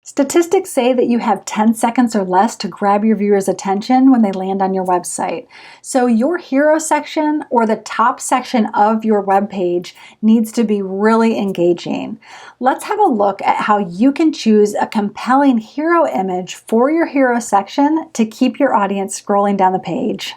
Statistics say that you have 10 seconds or less to grab your viewers' attention when they land on your website. So your hero section or the top section of your web page needs to be really engaging. Let's have a look at how you can choose a compelling hero image for your hero section to keep your audience scrolling down the page.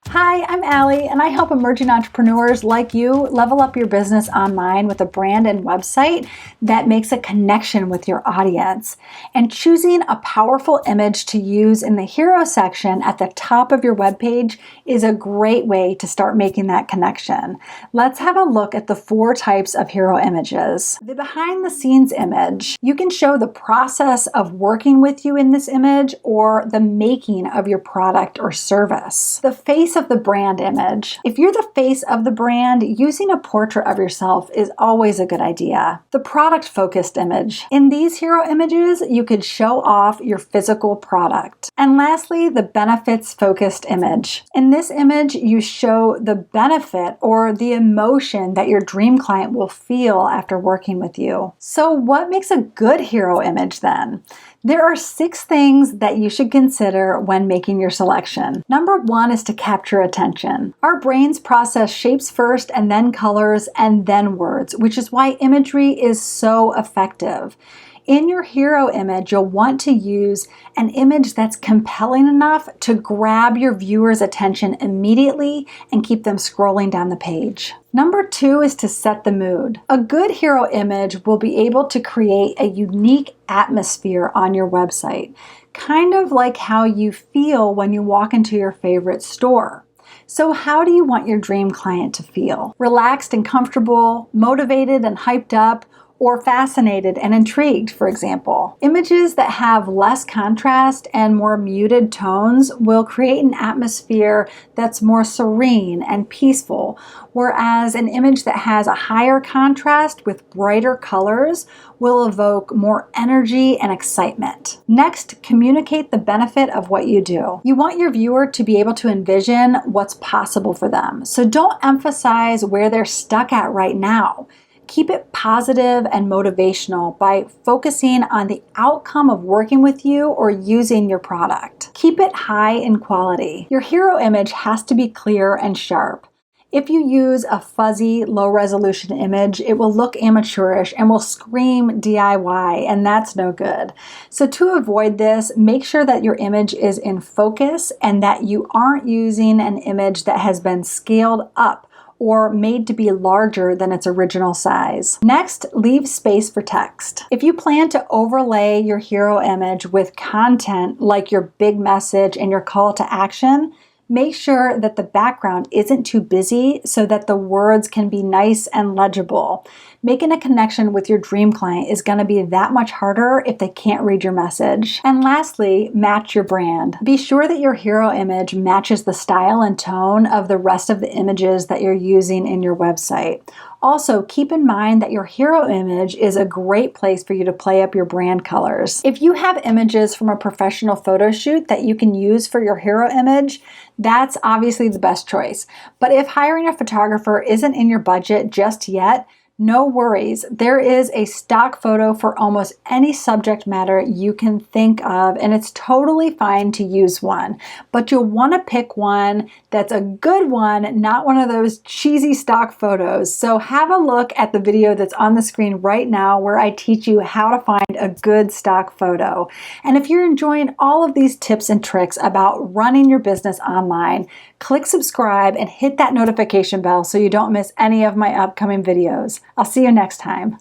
Hi, I'm Alli, and I help emerging entrepreneurs like you level up your business online with a brand and website that makes a connection with your audience. And choosing a powerful image to use in the hero section at the top of your webpage is a great way to start making that connection. Let's have a look at the 4 types of hero images. The behind the scenes image. You can show the process of working with you in this image or the making of your product or service. The face of the brand image. If you're the face of the brand, using a portrait of yourself is always a good idea. The product focused image. In these hero images, you could show off your physical product. And lastly, the benefits focused image. In this image, you show the benefit or the emotion that your dream client will feel after working with you. So what makes a good hero image then? There are 6 things that you should consider when making your selection. Number 1 is to capture attention. Our brains process shapes first and then colors and then words, which is why imagery is so effective. In your hero image, you'll want to use an image that's compelling enough to grab your viewer's attention immediately and keep them scrolling down the page. Number 2 is to set the mood. A good hero image will be able to create a unique atmosphere on your website, kind of like how you feel when you walk into your favorite store. So how do you want your dream client to feel? Relaxed and comfortable, motivated and hyped up, or fascinated and intrigued, for example. Images that have less contrast and more muted tones will create an atmosphere that's more serene and peaceful, whereas an image that has a higher contrast with brighter colors will evoke more energy and excitement. Next, communicate the benefit of what you do. You want your viewer to be able to envision what's possible for them, so don't emphasize where they're stuck at right now. Keep it positive and motivational by focusing on the outcome of working with you or using your product. Keep it high in quality. Your hero image has to be clear and sharp. If you use a fuzzy, low-resolution image, it will look amateurish and will scream DIY, and that's no good. So to avoid this, make sure that your image is in focus and that you aren't using an image that has been scaled up or made to be larger than its original size. Next, leave space for text. If you plan to overlay your hero image with content like your big message and your call to action, make sure that the background isn't too busy so that the words can be nice and legible. Making a connection with your dream client is going to be that much harder if they can't read your message. And lastly, match your brand. Be sure that your hero image matches the style and tone of the rest of the images that you're using in your website. Also, keep in mind that your hero image is a great place for you to play up your brand colors. If you have images from a professional photo shoot that you can use for your hero image, that's obviously the best choice. But if hiring a photographer isn't in your budget just yet, no worries. There is a stock photo for almost any subject matter you can think of, and it's totally fine to use one. But you'll want to pick one that's a good one, not one of those cheesy stock photos. So have a look at the video that's on the screen right now where I teach you how to find a good stock photo. And if you're enjoying all of these tips and tricks about running your business online, click subscribe and hit that notification bell so you don't miss any of my upcoming videos. I'll see you next time.